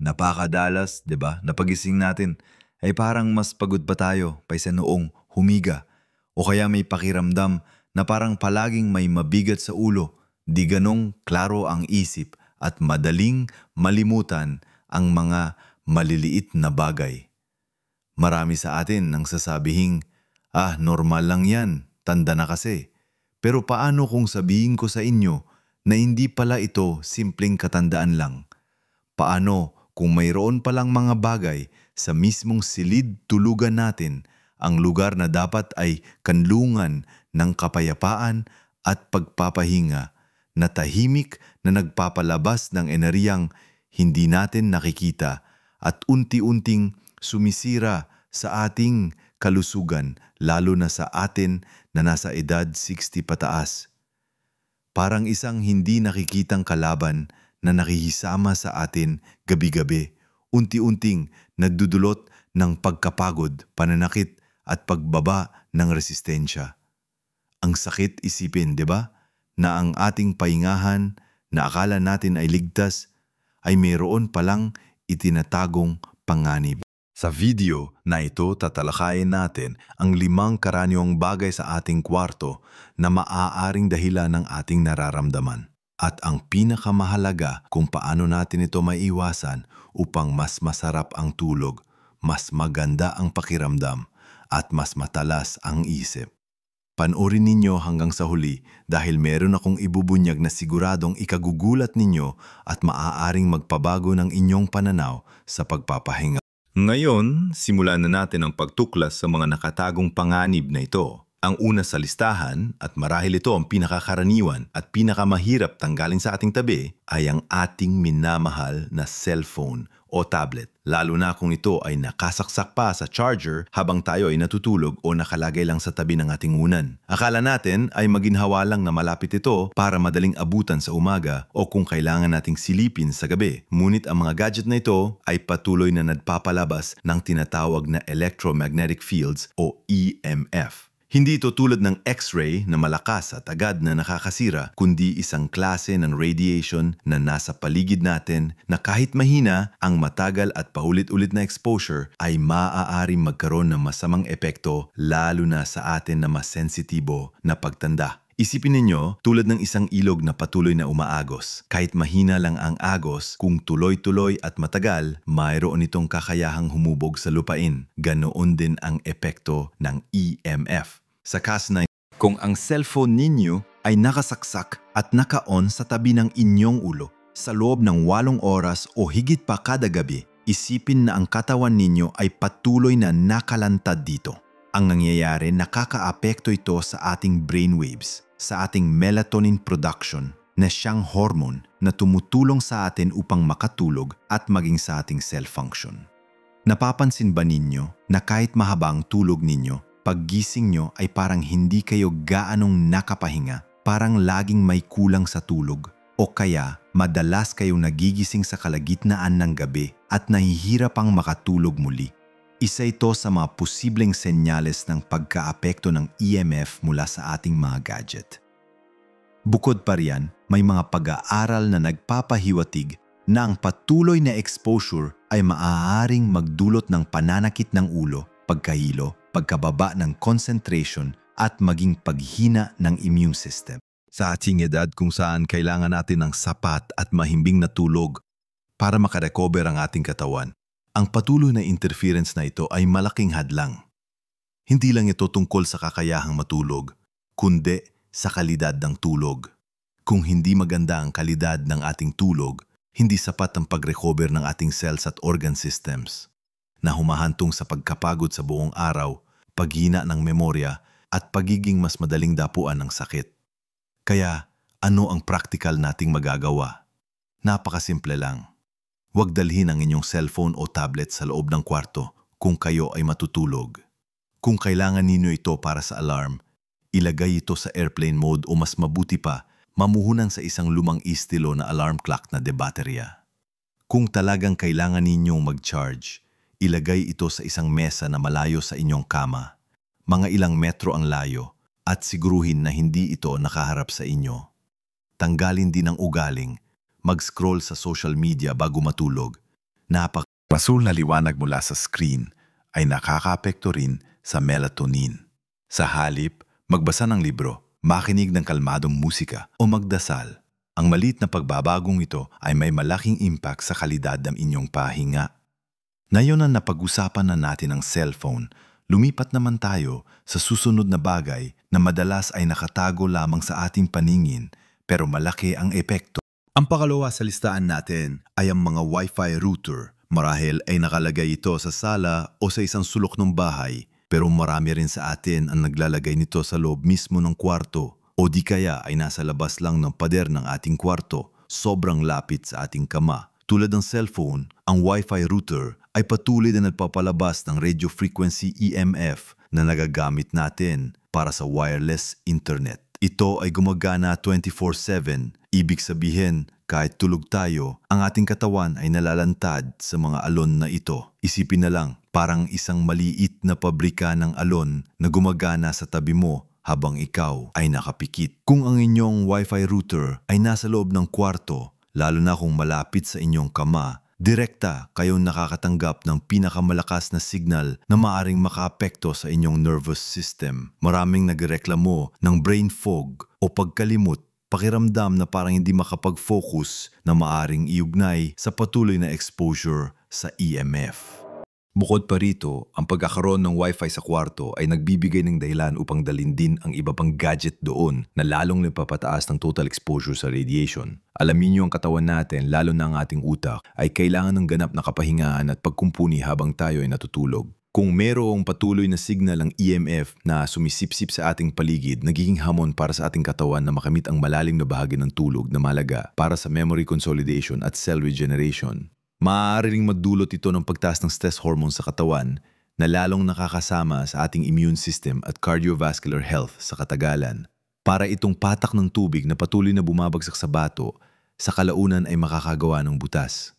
Napakadalas, 'di ba? Napagising natin ay parang mas pagod pa tayo kaysa noong humiga. O kaya may pakiramdam na parang palaging may mabigat sa ulo, di ganong klaro ang isip at madaling malimutan ang mga maliliit na bagay. Marami sa atin nang sasabihing, normal lang yan, tanda na kasi. Pero paano kung sabihin ko sa inyo na hindi pala ito simpleng katandaan lang? Paano kung mayroon palang mga bagay sa mismong silid tulugan natin, ang lugar na dapat ay kanlungan ng kapayapaan at pagpapahinga, na tahimik na nagpapalabas ng enerhiyang hindi natin nakikita at unti-unting sumisira sa ating kalusugan, lalo na sa atin na nasa edad 60 pataas. Parang isang hindi nakikitang kalaban na nakihisama sa atin gabi-gabi, unti-unting nagdudulot ng pagkapagod, pananakit at pagbaba ng resistensya. Ang sakit isipin, di ba? Na ang ating pahingahan na akala natin ay ligtas ay mayroon palang itinatagong panganib. Sa video na ito, tatalakayin natin ang 5 karaniwang bagay sa ating kwarto na maaaring dahilan ng ating nararamdaman. At ang pinakamahalaga kung paano natin ito maiwasan upang mas masarap ang tulog, mas maganda ang pakiramdam, at mas matalas ang isip. Panoorin ninyo hanggang sa huli dahil meron akong ibubunyag na siguradong ikagugulat ninyo at maaaring magpabago ng inyong pananaw sa pagpapahinga. Ngayon, simulan na natin ang pagtuklas sa mga nakatagong panganib na ito. Ang una sa listahan, at marahil ito ang pinakakaraniwan at pinakamahirap tanggalin sa ating tabi, ay ang ating minamahal na cellphone o tablet. Lalo na kung ito ay nakasaksak pa sa charger habang tayo ay natutulog o nakalagay lang sa tabi ng ating unan. Akala natin ay maginhawa lang na malapit ito para madaling abutan sa umaga o kung kailangan nating silipin sa gabi. Ngunit ang mga gadget na ito ay patuloy na nagpapalabas ng tinatawag na electromagnetic fields o EMF. Hindi ito tulad ng X-ray na malakas at agad na nakakasira, kundi isang klase ng radiation na nasa paligid natin na kahit mahina, ang matagal at paulit-ulit na exposure ay maaaring magkaroon ng masamang epekto lalo na sa atin na mas sensitibo na pagtanda. Isipin ninyo tulad ng isang ilog na patuloy na umaagos. Kahit mahina lang ang agos, kung tuloy-tuloy at matagal, mayroon itong kakayahang humubog sa lupain. Ganoon din ang epekto ng EMF. Sa case na kung ang cellphone ninyo ay nakasaksak at naka-on sa tabi ng inyong ulo sa loob ng 8 oras o higit pa kada gabi, isipin na ang katawan ninyo ay patuloy na nakalantad dito. Ang nangyayari, nakakaapekto ito sa ating brainwaves, sa ating melatonin production na siyang hormone na tumutulong sa atin upang makatulog at maging sa ating cell function. Napapansin ba ninyo na kahit mahabang tulog ninyo, paggising nyo ay parang hindi kayo gaanong nakapahinga, parang laging may kulang sa tulog, o kaya madalas kayong nagigising sa kalagitnaan ng gabi at nahihirap pang makatulog muli? Isa ito sa mga posibleng senyales ng pagkaapekto ng EMF mula sa ating mga gadget. Bukod pa riyan, may mga pag-aaral na nagpapahiwatig na ang patuloy na exposure ay maaaring magdulot ng pananakit ng ulo, pagkahilo, pagkababa ng concentration at maging paghina ng immune system. Sa ating edad kung saan kailangan natin ng sapat at mahimbing na tulog para makarecover ang ating katawan, ang patuloy na interference na ito ay malaking hadlang. Hindi lang ito tungkol sa kakayahang matulog, kundi sa kalidad ng tulog. Kung hindi maganda ang kalidad ng ating tulog, hindi sapat ang pag-recover ng ating cells at organ systems, na humahantong sa pagkapagod sa buong araw, paghina ng memorya, at pagiging mas madaling dapuan ng sakit. Kaya, ano ang practical nating magagawa? Napakasimple lang. Huwag dalhin ang inyong cellphone o tablet sa loob ng kwarto kung kayo ay matutulog. Kung kailangan ninyo ito para sa alarm, ilagay ito sa airplane mode o mas mabuti pa, mamuhunan sa isang lumang estilo na alarm clock na debaterya. Kung talagang kailangan ninyong mag-charge, ilagay ito sa isang mesa na malayo sa inyong kama, mga ilang metro ang layo, at siguruhin na hindi ito nakaharap sa inyo. Tanggalin din ang ugaling mag-scroll sa social media bago matulog, Pasul na liwanag mula sa screen ay nakakaapekto rin sa melatonin. Sa halip, magbasa ng libro, makinig ng kalmadong musika o magdasal. Ang maliit na pagbabagong ito ay may malaking impact sa kalidad ng inyong pahinga. Ngayon na napag-usapan na natin ang cellphone, lumipat naman tayo sa susunod na bagay na madalas ay nakatago lamang sa ating paningin pero malaki ang epekto. Ang pangalawa sa listahan natin ay ang mga Wi-Fi router. Marahil ay nakalagay ito sa sala o sa isang sulok ng bahay, pero marami rin sa atin ang naglalagay nito sa loob mismo ng kwarto o di kaya ay nasa labas lang ng pader ng ating kwarto, sobrang lapit sa ating kama. Tulad ng cellphone, ang Wi-Fi router ay patuloy na nagpapalabas ng radio frequency EMF na nagagamit natin para sa wireless internet. Ito ay gumagana 24/7, ibig sabihin kahit tulog tayo, ang ating katawan ay nalalantad sa mga alon na ito. Isipin na lang, parang isang maliit na pabrika ng alon na gumagana sa tabi mo habang ikaw ay nakapikit. Kung ang inyong Wi-Fi router ay nasa loob ng kwarto, lalo na kung malapit sa inyong kama, direkta kayong nakakatanggap ng pinakamalakas na signal na maaring makaapekto sa inyong nervous system. Maraming nagreklamo ng brain fog o pagkalimot, pakiramdam na parang hindi makapag-focus na maaring iugnay sa patuloy na exposure sa EMF. Bukod pa rito, ang pagkakaroon ng Wi-Fi sa kwarto ay nagbibigay ng dahilan upang dalhin din ang iba pang gadget doon na lalong napapataas ng total exposure sa radiation. Alamin niyo ang katawan natin, lalo na ang ating utak, ay kailangan ng ganap na kapahingaan at pagkumpuni habang tayo ay natutulog. Kung merong patuloy na signal ng EMF na sumisipsip sa ating paligid, nagiging hamon para sa ating katawan na makamit ang malalim na bahagi ng tulog na malaga para sa memory consolidation at cell regeneration. Maaari ring magdulot ito ng pagtaas ng stress hormone sa katawan na lalong nakakasama sa ating immune system at cardiovascular health sa katagalan. Para itong patak ng tubig na patuloy na bumabagsak sa bato, sa kalaunan ay makakagawa ng butas.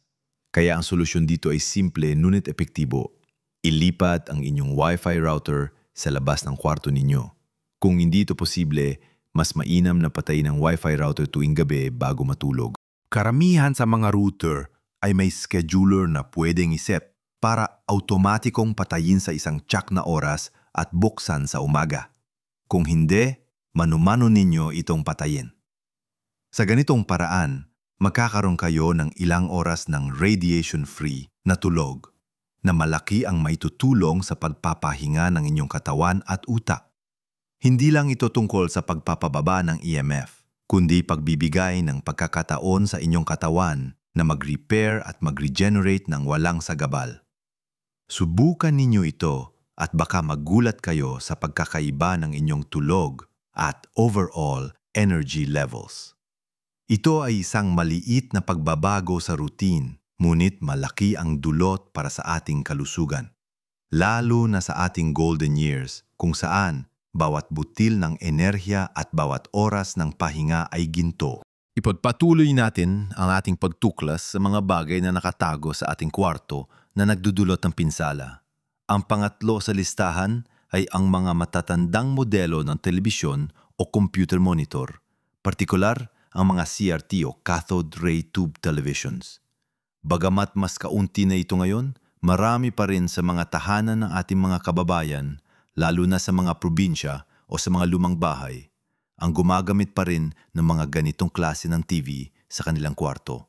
Kaya ang solusyon dito ay simple ngunit epektibo. Ilipat ang inyong Wi-Fi router sa labas ng kwarto ninyo. Kung hindi ito posible, mas mainam na patayin ang Wi-Fi router tuwing gabi bago matulog. Karamihan sa mga router ay may scheduler na pwedeng iset para automatikong patayin sa isang tsak na oras at buksan sa umaga. Kung hindi, mano-mano ninyo itong patayin. Sa ganitong paraan, magkakaroon kayo ng ilang oras ng radiation-free na tulog na malaki ang maitutulong sa pagpapahinga ng inyong katawan at utak. Hindi lang ito tungkol sa pagpapababa ng EMF, kundi pagbibigay ng pagkakataon sa inyong katawan na mag-repair at mag-regenerate ng walang sagabal. Subukan ninyo ito at baka magulat kayo sa pagkakaiba ng inyong tulog at overall energy levels. Ito ay isang maliit na pagbabago sa routine, ngunit malaki ang dulot para sa ating kalusugan. Lalo na sa ating golden years kung saan bawat butil ng enerhiya at bawat oras ng pahinga ay ginto. Ipagpatuloy natin ang ating pagtuklas sa mga bagay na nakatago sa ating kwarto na nagdudulot ng pinsala. Ang pangatlo sa listahan ay ang mga matatandang modelo ng telebisyon o computer monitor, partikular ang mga CRT o cathode ray tube televisions. Bagamat mas kaunti na ito ngayon, marami pa rin sa mga tahanan ng ating mga kababayan, lalo na sa mga probinsya o sa mga lumang bahay, ang gumagamit pa rin ng mga ganitong klase ng TV sa kanilang kwarto.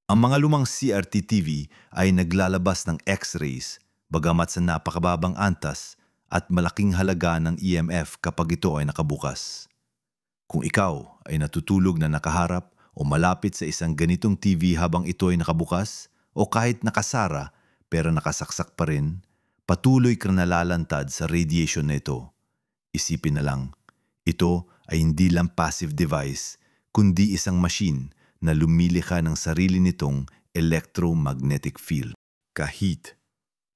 Ang mga lumang CRT TV ay naglalabas ng X-rays, bagamat sa napakababang antas at malaking halaga ng EMF kapag ito ay nakabukas. Kung ikaw ay natutulog na nakaharap o malapit sa isang ganitong TV habang ito ay nakabukas o kahit nakasara pero nakasaksak pa rin, patuloy kang nalalantad sa radiation na ito. Isipin na lang, ito ay hindi lang passive device, kundi isang machine na lumilikha ng sarili nitong electromagnetic field. Kahit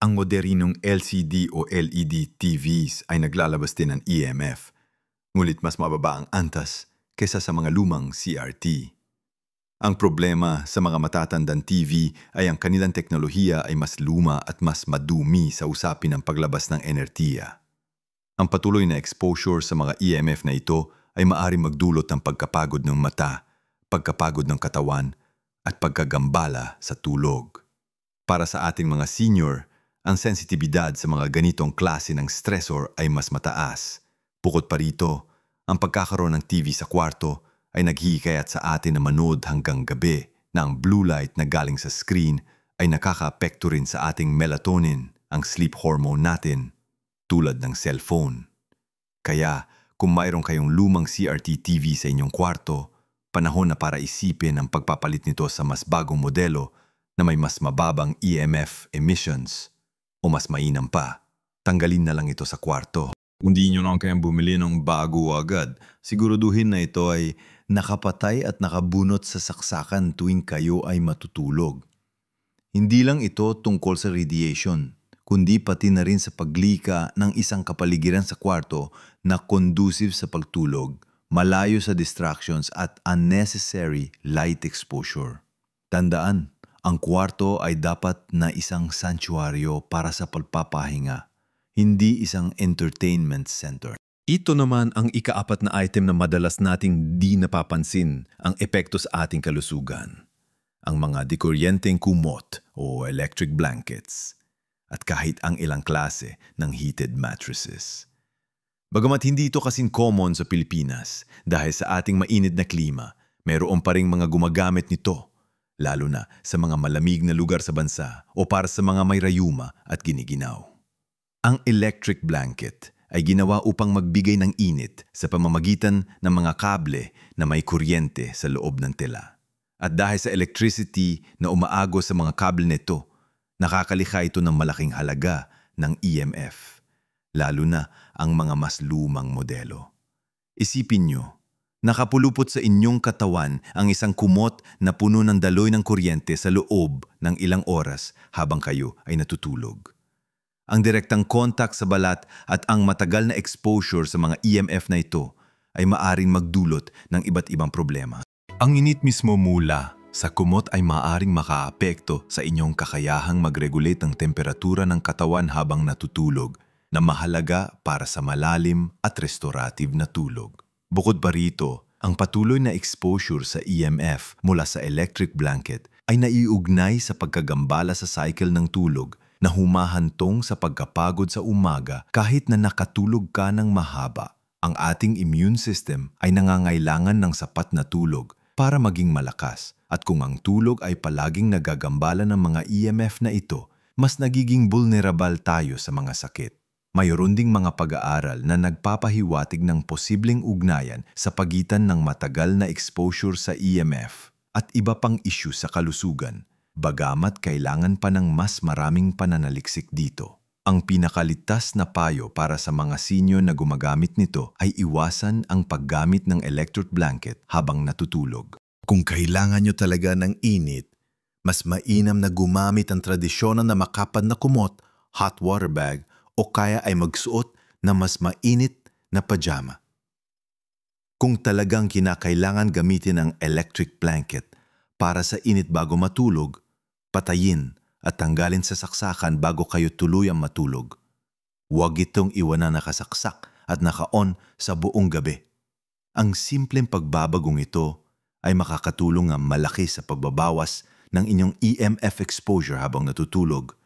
ang modernong LCD o LED TVs ay naglalabas din ng EMF, ngunit mas mababa ang antas kaysa sa mga lumang CRT. Ang problema sa mga matatandang TV ay ang kanilang teknolohiya ay mas luma at mas madumi sa usapin ng paglabas ng enerhiya. Ang patuloy na exposure sa mga EMF na ito ay maaaring magdulot ng pagkapagod ng mata, pagkapagod ng katawan, at pagkagambala sa tulog. Para sa ating mga senior, ang sensitibidad sa mga ganitong klase ng stressor ay mas mataas. Bukod pa rito, ang pagkakaroon ng TV sa kwarto ay naghihikayat sa atin na manood hanggang gabi na ang blue light na galing sa screen ay nakakaapekto rin sa ating melatonin, ang sleep hormone natin, tulad ng cellphone. Kaya, kung mayroon kayong lumang CRT TV sa inyong kwarto, panahon na para isipin ang pagpapalit nito sa mas bagong modelo na may mas mababang EMF emissions o mas mainam pa, tanggalin na lang ito sa kwarto. Kung di nyo lang kayang bumili ng bago agad, siguraduhin na ito ay nakapatay at nakabunot sa saksakan tuwing kayo ay matutulog. Hindi lang ito tungkol sa radiation, kundi pati na rin sa paglika ng isang kapaligiran sa kwarto na conducive sa pagtulog, malayo sa distractions at unnecessary light exposure. Tandaan, ang kwarto ay dapat na isang sanctuaryo para sa pagpapahinga, hindi isang entertainment center. Ito naman ang ikaapat na item na madalas nating di napapansin ang epekto sa ating kalusugan. Ang mga dekuryenteng kumot o electric blankets at kahit ang ilang klase ng heated mattresses. Bagamat hindi ito kasing common sa Pilipinas dahil sa ating mainit na klima, mayroon pa ring mga gumagamit nito, lalo na sa mga malamig na lugar sa bansa o para sa mga may rayuma at giniginaw. Ang electric blanket ay ginawa upang magbigay ng init sa pamamagitan ng mga kable na may kuryente sa loob ng tela. At dahil sa electricity na umaagos sa mga kable nito, nakakalikha ito ng malaking halaga ng EMF, lalo na ang mga mas lumang modelo. Isipin nyo, nakapulupot sa inyong katawan ang isang kumot na puno ng daloy ng kuryente sa loob ng ilang oras habang kayo ay natutulog. Ang direktang contact sa balat at ang matagal na exposure sa mga EMF na ito ay maaring magdulot ng iba't ibang problema. Ang init mismo mula sa kumot ay maaring makaapekto sa inyong kakayahang mag-regulate ng temperatura ng katawan habang natutulog na mahalaga para sa malalim at restorative na tulog. Bukod pa rito, ang patuloy na exposure sa EMF mula sa electric blanket ay naiugnay sa pagkagambala sa cycle ng tulog na humahantong sa pagkapagod sa umaga kahit na nakatulog ka ng mahaba. Ang ating immune system ay nangangailangan ng sapat na tulog para maging malakas. At kung ang tulog ay palaging nagagambala ng mga EMF na ito, mas nagiging vulnerable tayo sa mga sakit. Mayroon ding mga pag-aaral na nagpapahiwatig ng posibleng ugnayan sa pagitan ng matagal na exposure sa EMF at iba pang issue sa kalusugan, bagamat kailangan pa ng mas maraming pananaliksik dito. Ang pinakalitas na payo para sa mga senior na gumagamit nito ay iwasan ang paggamit ng electric blanket habang natutulog. Kung kailangan nyo talaga ng init, mas mainam na gumamit ang tradisyonal na makapad na kumot, hot water bag, o kaya ay magsuot na mas mainit na pajama. Kung talagang kinakailangan gamitin ang electric blanket para sa init bago matulog, patayin at tanggalin sa saksakan bago kayo tuluyang matulog. Huwag itong iwanan nakasaksak at naka-on sa buong gabi. Ang simpleng pagbabagong ito ay makakatulong ng malaki sa pagbabawas ng inyong EMF exposure habang natutulog,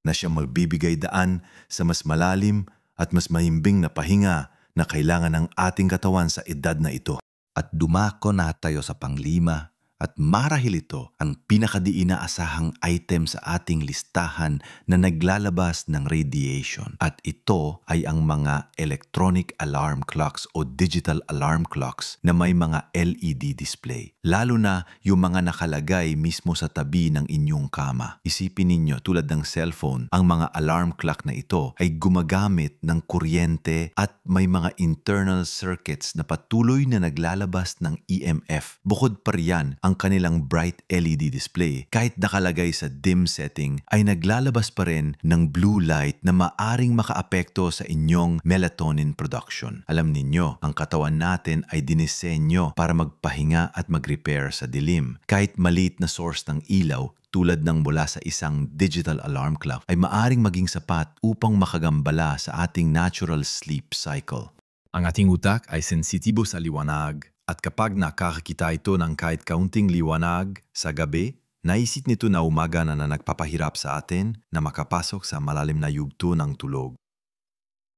na siyang magbibigay daan sa mas malalim at mas mahimbing na pahinga na kailangan ng ating katawan sa edad na ito. At dumako na tayo sa panglima at marahil ito ang pinakadiinaasahang item sa ating listahan na naglalabas ng radiation. At ito ay ang mga electronic alarm clocks o digital alarm clocks na may mga LED display. Lalo na yung mga nakalagay mismo sa tabi ng inyong kama. Isipin ninyo tulad ng cellphone, ang mga alarm clock na ito ay gumagamit ng kuryente at may mga internal circuits na patuloy na naglalabas ng EMF. Bukod pa riyan, ang kanilang bright LED display, kahit nakalagay sa dim setting, ay naglalabas pa rin ng blue light na maaring makaapekto sa inyong melatonin production. Alam ninyo, ang katawan natin ay dinisenyo para magpahinga at mag-repair sa dilim. Kahit maliit na source ng ilaw, tulad ng mula sa isang digital alarm clock, ay maaring maging sapat upang makagambala sa ating natural sleep cycle. Ang ating utak ay sensitibo sa liwanag. At kapag nakakakita ito ng kahit kaunting liwanag sa gabi, Naisip nito na umaga na nagpapahirap sa atin na makapasok sa malalim na yugto ng tulog.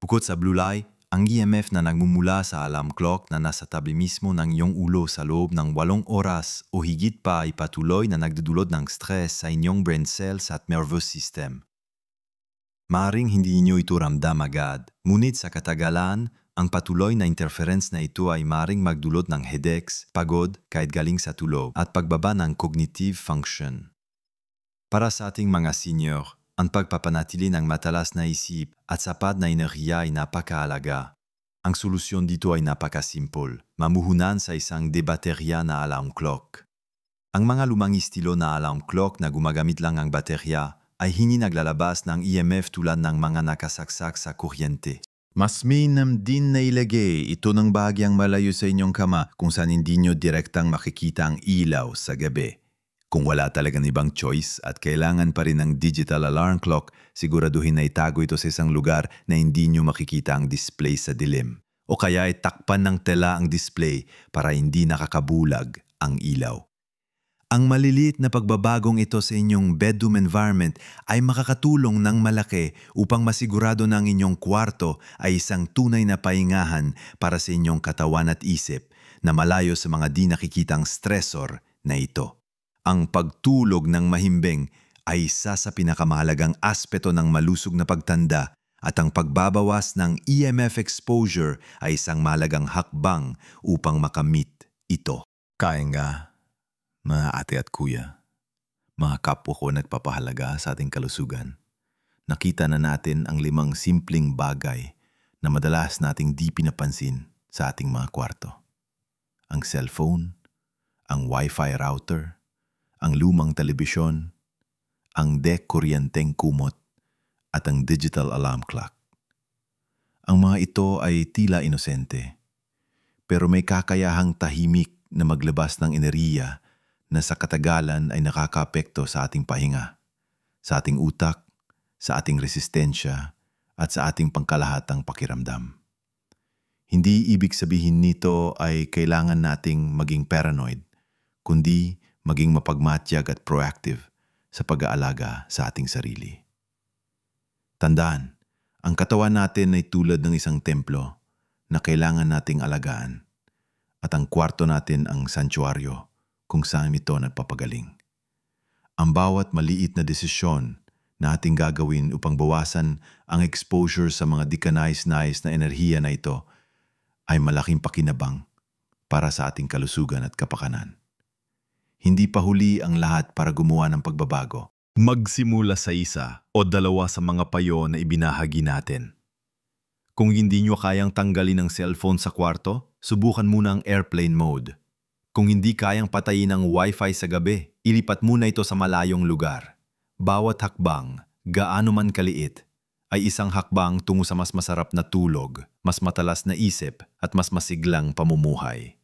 Bukod sa blue light, ang EMF na nagmumula sa alarm clock na nasa tabi mismo ng iyong ulo sa loob ng 8 oras o higit pa ay patuloy na nagdudulot ng stress sa inyong brain cells at nervous system. Maaring hindi inyo ito ramdam agad, ngunit sa katagalan, ang patuloy na interference na ito ay maaring magdulot ng headaches, pagod kahit galing sa tulog at pagbaba ng cognitive function. Para sa ating mga senior, ang pagpapanatili ng matalas na isip at sapat na enerhiya ay napakahalaga. Ang solusyon dito ay napakasimple, mamuhunan sa isang debaterya na alarm clock. Ang mga lumang estilo na alarm clock na gumagamit lang ang baterya ay hindi naglalabas ng EMF tulad ng mga nakasaksak sa kuryente. Mas mainam din na ilagay ito ng bahagyang malayo sa inyong kama kung saan hindi nyo direktang makikita ang ilaw sa gabi. Kung wala talagang ibang choice at kailangan pa rin ng digital alarm clock, siguraduhin na itago ito sa isang lugar na hindi nyo makikita ang display sa dilim. O kaya ay takpan ng tela ang display para hindi nakakabulag ang ilaw. Ang maliliit na pagbabagong ito sa inyong bedroom environment ay makakatulong ng malaki upang masigurado na ang inyong kwarto ay isang tunay na pahingahan para sa inyong katawan at isip na malayo sa mga di nakikitang stressor na ito. Ang pagtulog ng mahimbing ay isa sa pinakamahalagang aspeto ng malusog na pagtanda at ang pagbabawas ng EMF exposure ay isang mahalagang hakbang upang makamit ito. Kaya nga, mga ate at kuya, mga kapwa ko nagpapahalaga sa ating kalusugan. Nakita na natin ang 5 simpleng bagay na madalas nating di pinapansin sa ating mga kwarto. Ang cellphone, ang wifi router, ang lumang telebisyon, ang kuryenteng kumot, at ang digital alarm clock. Ang mga ito ay tila inosente, pero may kakayahang tahimik na maglabas ng enerhiya na sa katagalan ay nakakaapekto sa ating pahinga, sa ating utak, sa ating resistensya, at sa ating pangkalahatang pakiramdam. Hindi ibig sabihin nito ay kailangan nating maging paranoid, kundi maging mapagmatyag at proactive sa pag-aalaga sa ating sarili. Tandaan, ang katawan natin ay tulad ng isang templo na kailangan nating alagaan, at ang kwarto natin ang sanctuaryo kung saan ito nagpapagaling. Ang bawat maliit na desisyon na ating gagawin upang bawasan ang exposure sa mga di kanais-nais na enerhiya na ito ay malaking pakinabang para sa ating kalusugan at kapakanan. Hindi pa huli ang lahat para gumawa ng pagbabago. Magsimula sa 1 o 2 sa mga payo na ibinahagi natin. Kung hindi nyo kayang tanggalin ang cellphone sa kwarto, subukan muna ang airplane mode. Kung hindi kayang patayin ang wifi sa gabi, ilipat muna ito sa malayong lugar. Bawat hakbang, gaano man kaliit, ay isang hakbang tungo sa mas masarap na tulog, mas matalas na isip at mas masiglang pamumuhay.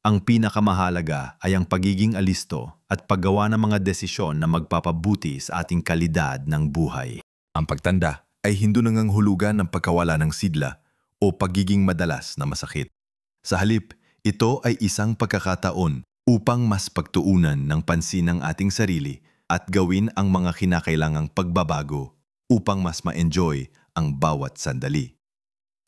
Ang pinakamahalaga ay ang pagiging alisto at paggawa ng mga desisyon na magpapabuti sa ating kalidad ng buhay. Ang pagtanda ay hindi nanganghulugan ng pagkawala ng sigla o pagiging madalas na masakit. Sa halip, ito ay isang pagkakataon upang mas pagtuunan ng pansin ng ating sarili at gawin ang mga kinakailangang pagbabago upang mas ma-enjoy ang bawat sandali.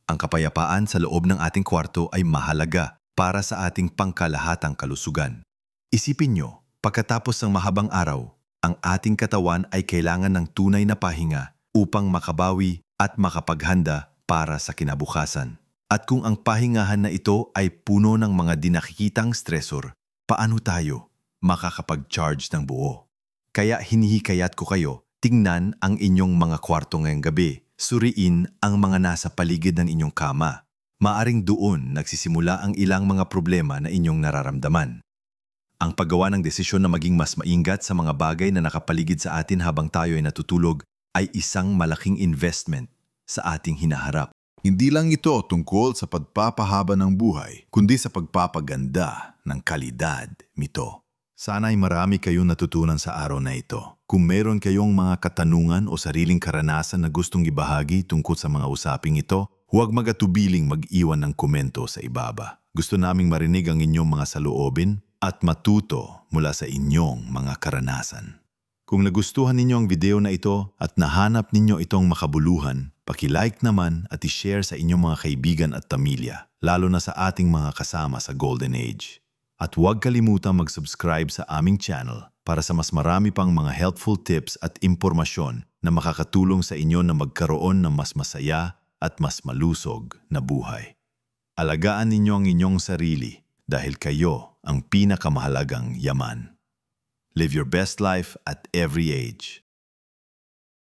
Ang kapayapaan sa loob ng ating kwarto ay mahalaga para sa ating pangkalahatang kalusugan. Isipin nyo, pagkatapos ng mahabang araw, ang ating katawan ay kailangan ng tunay na pahinga upang makabawi at makapaghanda para sa kinabukasan. At kung ang pahingahan na ito ay puno ng mga di nakikitang stressor, paano tayo makakapag-charge ng buo? Kaya hinihikayat ko kayo, tingnan ang inyong mga kwarto ngayong gabi. Suriin ang mga nasa paligid ng inyong kama. Maaring doon nagsisimula ang ilang mga problema na inyong nararamdaman. Ang paggawa ng desisyon na maging mas maingat sa mga bagay na nakapaligid sa atin habang tayo ay natutulog ay isang malaking investment sa ating hinaharap. Hindi lang ito tungkol sa pagpapahaba ng buhay, kundi sa pagpapaganda ng kalidad nito. Sana ay marami kayong natutunan sa araw na ito. Kung meron kayong mga katanungan o sariling karanasan na gustong ibahagi tungkol sa mga usaping ito, huwag mag-atubiling mag-iwan ng komento sa ibaba. Gusto naming marinig ang inyong mga saloobin at matuto mula sa inyong mga karanasan. Kung nagustuhan ninyo ang video na ito at nahanap ninyo itong makabuluhan, paki-like naman at i-share sa inyong mga kaibigan at pamilya, lalo na sa ating mga kasama sa Golden Age. At huwag kalimutang mag-subscribe sa aming channel para sa mas marami pang mga helpful tips at impormasyon na makakatulong sa inyo na magkaroon ng mas masaya at mas malusog na buhay. Alagaan ninyo ang inyong sarili dahil kayo ang pinakamahalagang yaman. Live your best life at every age.